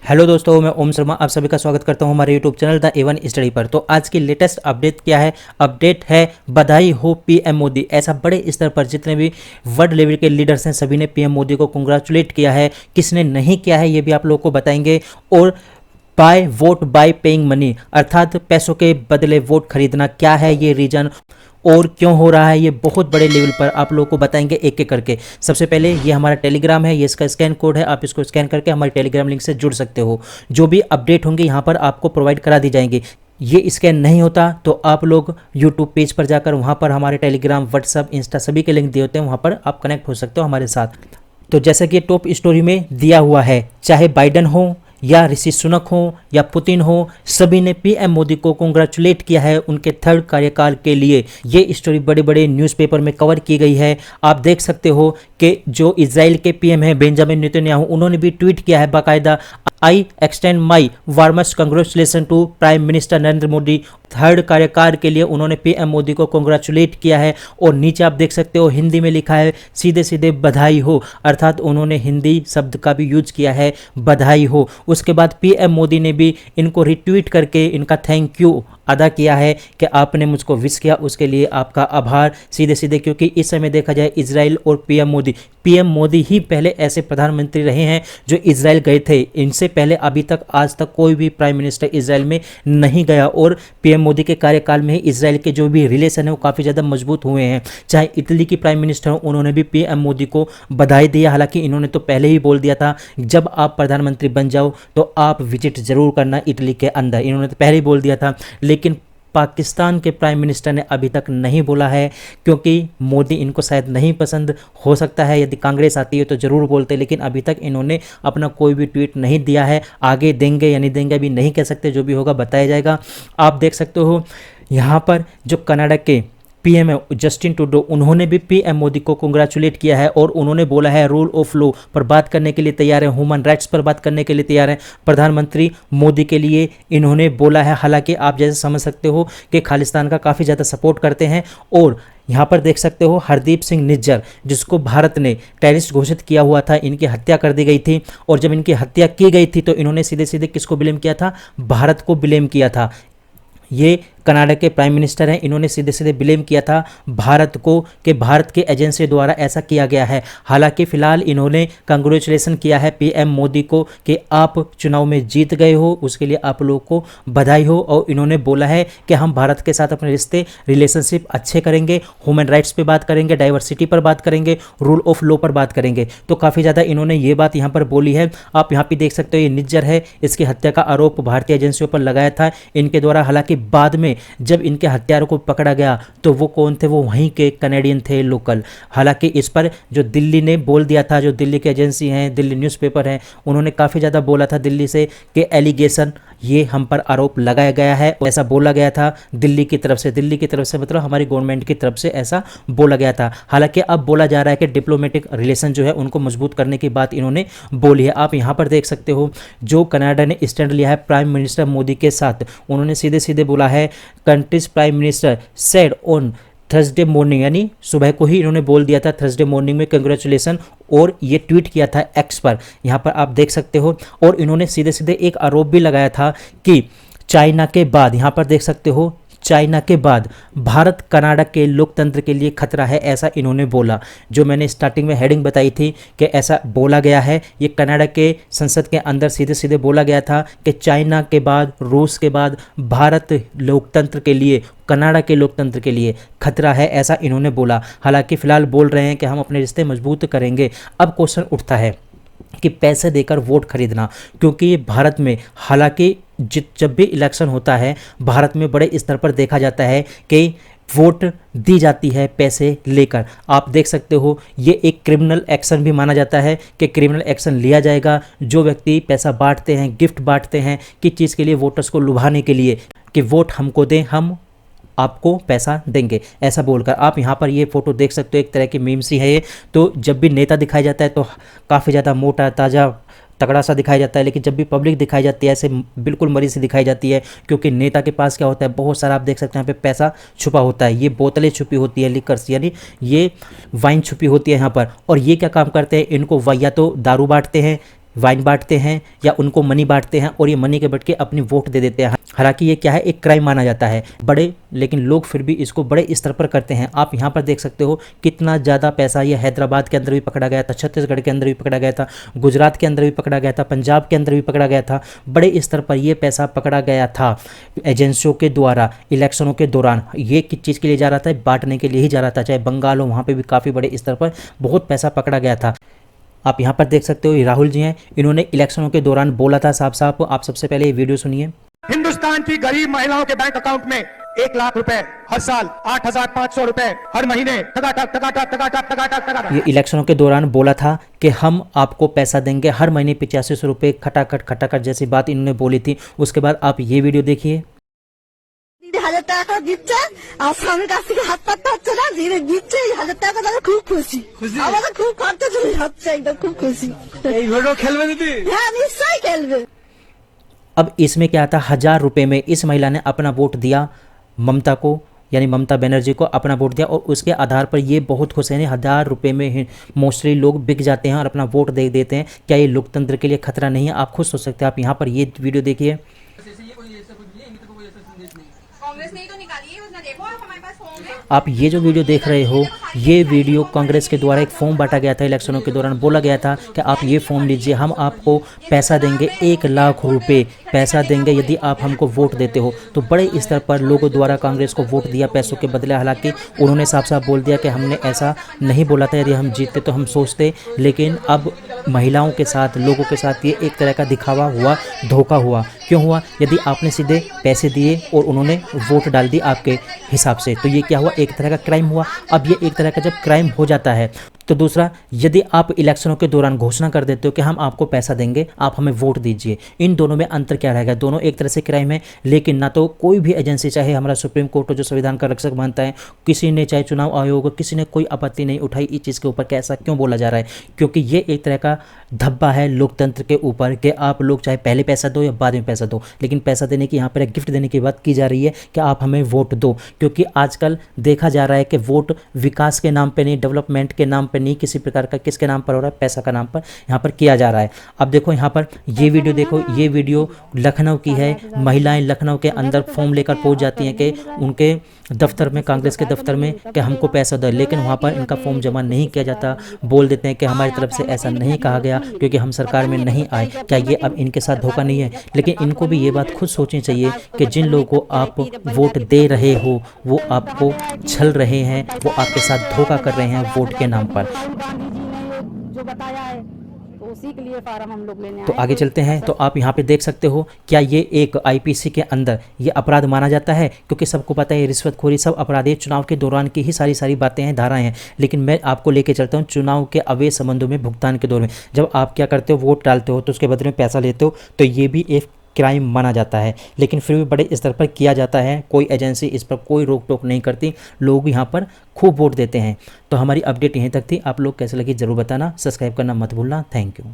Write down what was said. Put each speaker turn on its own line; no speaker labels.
Hello दोस्तों, मैं ओम शर्मा आप सभी का स्वागत करता हूं हमारे YouTube channel the A1 study पर। तो आज की लेटेस्ट अपडेट क्या है? अपडेट है बधाई हो पीएम मोदी। ऐसा बड़े स्तर पर जितने भी वर्ल्ड लेवल के लीडर्स हैं सभी ने पीएम मोदी को कंग्रेचुलेट किया है। किसने नहीं किया है ये भी आप लोगों को बताएंगे। और by vote by paying money, अर्थात पैसों के बदले वोट खरीदना, क्या है ये रीजन और क्यों हो रहा है, ये बहुत बड़े लेवल पर आप लोगों को बताएंगे एक एक करके। सबसे पहले ये हमारा टेलीग्राम है, ये इसका स्कैन कोड है, आप इसको स्कैन करके हमारे टेलीग्राम लिंक से जुड़ सकते हो। जो भी अपडेट होंगे यहाँ पर आपको प्रोवाइड करा दी जाएंगी। ये स्कैन नहीं होता तो आप लोग यूट्यूब पेज पर जाकर वहाँ पर हमारे टेलीग्राम, व्हाट्सअप, इंस्टा सभी के लिंक दिए होते हैं, वहाँ पर आप कनेक्ट हो सकते हो हमारे साथ। तो जैसा कि टॉप स्टोरी में दिया हुआ है, चाहे बाइडन हो या ऋषि सुनक हो या पुतिन हो, सभी ने पीएम मोदी को कांग्रेचुलेट किया है उनके थर्ड कार्यकाल के लिए। ये स्टोरी बड़े बड़े न्यूज़पेपर में कवर की गई है। आप देख सकते हो कि जो इजराइल के पीएम हैं बेंजामिन नेतन्याहू, उन्होंने भी ट्वीट किया है बाकायदा, I extend my warmest congratulation to prime minister Narendra Modi. Third कार्यकाल के लिए उन्होंने पीएम मोदी को कांग्रेचुलेट किया है। और नीचे आप देख सकते हो हिंदी में लिखा है सीधे सीधे बधाई हो, अर्थात उन्होंने हिंदी शब्द का भी यूज किया है, बधाई हो। उसके बाद पीएम मोदी ने भी इनको रिट्वीट करके इनका थैंक यू अदा किया है कि आपने मुझको विश किया, उसके लिए आपका आभार सीधे सीधे। क्योंकि इस समय देखा जाए इजराइल और पीएम मोदी ही पहले ऐसे प्रधानमंत्री रहे हैं जो इजराइल गए थे। इनसे पहले अभी तक आज तक कोई भी प्राइम मिनिस्टर इजराइल में नहीं गया। और पीएम मोदी के कार्यकाल में ही इजराइल के जो भी रिलेशन है वो काफ़ी ज़्यादा मजबूत हुए हैं। चाहे इटली की प्राइम मिनिस्टर हो, उन्होंने भी पीएम मोदी को बधाई दिया। हालांकि इन्होंने तो पहले ही बोल दिया था जब आप प्रधानमंत्री बन जाओ तो आप विजिट जरूर करना इटली के अंदर, इन्होंने तो पहले ही बोल दिया था। लेकिन पाकिस्तान के प्राइम मिनिस्टर ने अभी तक नहीं बोला है, क्योंकि मोदी इनको शायद नहीं पसंद। हो सकता है यदि कांग्रेस आती है तो ज़रूर बोलते, लेकिन अभी तक इन्होंने अपना कोई भी ट्वीट नहीं दिया है। आगे देंगे या नहीं देंगे अभी नहीं कह सकते, जो भी होगा बताया जाएगा। आप देख सकते हो यहाँ पर जो कनाडा के पीएम है जस्टिन ट्रूडो, उन्होंने भी पीएम मोदी को कांग्रेचुलेट किया है। और उन्होंने बोला है रूल ऑफ लॉ पर बात करने के लिए तैयार है, ह्यूमन राइट्स पर बात करने के लिए तैयार है प्रधानमंत्री मोदी के लिए इन्होंने बोला है। हालांकि आप जैसे समझ सकते हो कि खालिस्तान का काफ़ी ज़्यादा सपोर्ट करते हैं। और यहाँ पर देख सकते हो हरदीप सिंह निज्जर, जिसको भारत ने टेररिस्ट घोषित किया हुआ था, इनकी हत्या कर दी गई थी। और जब इनकी हत्या की गई थी तो इन्होंने सीधे सीधे किसको ब्लेम किया था? भारत को ब्लेम किया था। ये कनाडा के प्राइम मिनिस्टर हैं, इन्होंने सीधे सीधे ब्लेम किया था भारत को कि भारत के एजेंसी द्वारा ऐसा किया गया है। हालांकि फिलहाल इन्होंने कांग्रेचुलेशन किया है पीएम मोदी को कि आप चुनाव में जीत गए हो, उसके लिए आप लोगों को बधाई हो। और इन्होंने बोला है कि हम भारत के साथ अपने रिलेशनशिप अच्छे करेंगे, ह्यूमन राइट्स पे बात करेंगे, डाइवर्सिटी पर बात करेंगे, रूल ऑफ लॉ पर बात करेंगे। तो काफ़ी ज़्यादा इन्होंने ये बात यहाँ पर बोली है। आप यहाँ पे देख सकते हो ये निज्जर है, इसकी हत्या का आरोप भारतीय एजेंसियों पर लगाया था इनके द्वारा। हालांकि बाद में जब इनके हत्यारों को पकड़ा गया तो वो कौन थे? वो वहीं के कनेडियन थे, लोकल। हालांकि इस पर जो दिल्ली ने बोल दिया था, जो दिल्ली की एजेंसी हैं, दिल्ली न्यूज़पेपर हैं, उन्होंने काफ़ी ज़्यादा बोला था दिल्ली से कि एलिगेशन, ये हम पर आरोप लगाया गया है। ऐसा बोला गया था दिल्ली की तरफ से मतलब हमारी गवर्नमेंट की तरफ से ऐसा बोला गया था। हालांकि अब बोला जा रहा है कि डिप्लोमेटिक रिलेशन जो है उनको मजबूत करने की बात इन्होंने बोली है। आप यहाँ पर देख सकते हो जो कनाडा ने स्टैंड लिया है प्राइम मिनिस्टर मोदी के साथ, उन्होंने सीधे सीधे बोला है countries prime minister said on Thursday morning, यानी सुबह को ही इन्होंने बोल दिया था थर्सडे मॉर्निंग में कंग्रेचुलेसन। और ये ट्वीट किया था एक्स पर, यहाँ पर आप देख सकते हो। और इन्होंने सीधे सीधे एक आरोप भी लगाया था कि चाइना के बाद, यहाँ पर देख सकते हो, चाइना के बाद भारत कनाडा के लोकतंत्र के लिए खतरा है, ऐसा इन्होंने बोला। जो मैंने स्टार्टिंग में हेडिंग बताई थी कि ऐसा बोला गया है, ये कनाडा के संसद के अंदर सीधे सीधे बोला गया था कि चाइना के बाद, रूस के बाद भारत लोकतंत्र के लिए, कनाडा के लोकतंत्र के लिए खतरा है, ऐसा इन्होंने बोला। हालांकि फिलहाल बोल रहे हैं कि हम अपने रिश्ते मजबूत करेंगे। अब क्वेश्चन उठता है कि पैसे देकर वोट खरीदना, क्योंकि ये भारत में, हालांकि जब भी इलेक्शन होता है भारत में बड़े स्तर पर देखा जाता है कि वोट दी जाती है पैसे लेकर। आप देख सकते हो ये एक क्रिमिनल एक्शन भी माना जाता है कि क्रिमिनल एक्शन लिया जाएगा जो व्यक्ति पैसा बांटते हैं, गिफ्ट बांटते हैं, किस चीज़ के लिए? वोटर्स को लुभाने के लिए कि वोट हमको दें, हम आपको पैसा देंगे, ऐसा बोलकर। आप यहाँ पर ये फोटो देख सकते हो, एक तरह की मीम सी है ये। तो जब भी नेता दिखाया जाता है तो काफ़ी ज़्यादा मोटा ताज़ा तगड़ा सा दिखाया जाता है, लेकिन जब भी पब्लिक दिखाई जाती है ऐसे बिल्कुल मरी सी दिखाई जाती है। क्योंकि नेता के पास क्या होता है, बहुत सारा आप देख सकते हैं यहाँ पे पैसा छुपा होता है। ये बोतलें छुपी होती है, लिकर्स यानी ये वाइन छुपी होती है यहाँ पर। और ये क्या काम करते हैं, इनको या तो दारू बांटते हैं वाइन बांटते हैं या उनको मनी बांटते हैं और ये मनी के बट के अपनी वोट दे देते हैं। हालांकि ये क्या है, एक क्राइम माना जाता है बड़े, लेकिन लोग फिर भी इसको बड़े स्तर पर करते हैं। आप यहाँ पर देख सकते हो कितना ज़्यादा पैसा ये हैदराबाद के अंदर भी पकड़ा गया था, छत्तीसगढ़ के अंदर भी पकड़ा गया था, गुजरात के अंदर भी पकड़ा गया था, पंजाब के अंदर भी पकड़ा गया था। बड़े स्तर पर यह पैसा पकड़ा गया था एजेंसियों के द्वारा इलेक्शनों के दौरान। ये किस चीज़ के लिए जा रहा था, बांटने के लिए ही जा रहा था। चाहे बंगाल हो, वहाँ पर भी काफ़ी बड़े स्तर पर बहुत पैसा पकड़ा गया था। आप यहाँ पर देख सकते हो ये राहुल जी हैं, इन्होंने इलेक्शनों के दौरान बोला था साफ साफ। आप सबसे पहले ये वीडियो सुनिए।
हिंदुस्तान की गरीब महिलाओं के बैंक अकाउंट में 1 लाख रुपए हर साल, 8,500 रुपए हर महीने, टकाटक।
ये इलेक्शनों के दौरान बोला था कि हम आपको पैसा देंगे हर महीने 8500 रुपये, खटाखट जैसी बात इन्होंने बोली थी। उसके बाद आप ये वीडियो देखिए।
1,000 টাকা দিচ্ছে আর স্বামীর কাছ থেকে হাত পাততে হচ্ছে না, যিনি দিচ্ছে 1,000 টাকা তাহলে খুব খুশি। আমাদের খুব খরচা চলে যাচ্ছে, একদম খুব খুশি।
এই ভিডিও খেলবে দিদি?
হ্যাঁ নিশ্চয়ই খেলবে।
अब इसमें क्या था, 1000 रुपये में इस महिला ने अपना वोट दिया ममता को, यानी ममता बनर्जी को अपना वोट दिया और उसके आधार पर ये बहुत खुश हैं। 1000 रुपये में मोस्टली लोग बिक जाते हैं और अपना वोट दे देते हैं। क्या ये लोकतंत्र के लिए खतरा नहीं है? आप खुद सोच सकते हैं। आप यहाँ पर ये वीडियो देखिए। आप ये जो वीडियो देख रहे हो, ये वीडियो कांग्रेस के द्वारा एक फॉर्म बांटा गया था इलेक्शनों के दौरान। बोला गया था कि आप ये फॉर्म लीजिए, हम आपको पैसा देंगे, 1 लाख रुपए पैसा देंगे यदि आप हमको वोट देते हो। तो बड़े स्तर पर लोगों द्वारा कांग्रेस को वोट दिया पैसों के बदले। हालांकि उन्होंने साफ साफ बोल दिया कि हमने ऐसा नहीं बोला था, यदि हम जीतते तो हम सोचते। लेकिन अब महिलाओं के साथ, लोगों के साथ ये एक तरह का दिखावा हुआ, धोखा हुआ। क्यों हुआ? यदि आपने सीधे पैसे दिए और उन्होंने वोट डाल दी आपके हिसाब से, तो ये क्या हुआ, एक तरह का क्राइम हुआ। अब ये एक तरह का जब क्राइम हो जाता है तो दूसरा, यदि आप इलेक्शनों के दौरान घोषणा कर देते हो कि हम आपको पैसा देंगे, आप हमें वोट दीजिए, इन दोनों में अंतर क्या रहेगा? दोनों एक तरह से क्राइम है। लेकिन ना तो कोई भी एजेंसी, चाहे हमारा सुप्रीम कोर्ट जो संविधान का रक्षक मानता है, किसी ने, चाहे चुनाव आयोग, किसी ने कोई आपत्ति नहीं उठाई इस चीज़ के ऊपर। कैसा क्यों बोला जा रहा है? क्योंकि ये एक तरह का धब्बा है लोकतंत्र के ऊपर कि आप लोग चाहे पहले पैसा दो या बाद में पैसा दो, लेकिन पैसा देने की यहाँ पर एक गिफ्ट देने की बात की जा रही है कि आप हमें वोट दो। क्योंकि आजकल देखा जा रहा है कि वोट विकास के नाम पे नहीं, डेवलपमेंट के नाम पे नहीं, किसी प्रकार का किसके नाम पर हो रहा है, पैसा का नाम पर यहाँ पर किया जा रहा है। अब देखो यहाँ पर ये वीडियो देखो, ये वीडियो लखनऊ की है। महिलाएं लखनऊ के अंदर फॉर्म लेकर पहुँच जाती हैं कि उनके दफ्तर में, कांग्रेस के दफ्तर में, कि हमको पैसा दो, लेकिन वहाँ पर इनका फॉर्म जमा नहीं किया जाता। बोल देते हैं कि हमारी तरफ से ऐसा नहीं कहा गया क्योंकि हम सरकार में नहीं आए। क्या ये अब इनके साथ धोखा नहीं है? लेकिन इनको भी ये बात खुद सोचनी चाहिए कि जिन लोगों को आप वोट दे रहे हो वो आपको छल रहे हैं, वो आपके साथ धोखा कर रहे हैं वोट के नाम पर।
जो बताया है तो उसी के लिए फार्म हम लोग लेने आए।
तो आगे चलते हैं। तो आप यहाँ पे देख सकते हो, क्या ये एक आईपीसी के अंदर ये अपराध माना जाता है? क्योंकि सबको पता है रिश्वतखोरी सब अपराध है। चुनाव के दौरान की ही सारी बातें हैं, धाराएं हैं। लेकिन मैं आपको लेके चलता हूँ चुनाव के अवैध संबंधों में, भुगतान के दौर में। जब आप क्या करते हो, वोट डालते हो तो उसके बदले में पैसा लेते हो, तो ये भी एक क्राइम माना जाता है। लेकिन फिर भी बड़े स्तर पर किया जाता है। कोई एजेंसी इस पर कोई रोक टोक नहीं करती, लोग यहाँ पर खूब वोट देते हैं। तो हमारी अपडेट यहीं तक थी। आप लोग कैसे लगी ज़रूर बताना, सब्सक्राइब करना मत भूलना। Thank you.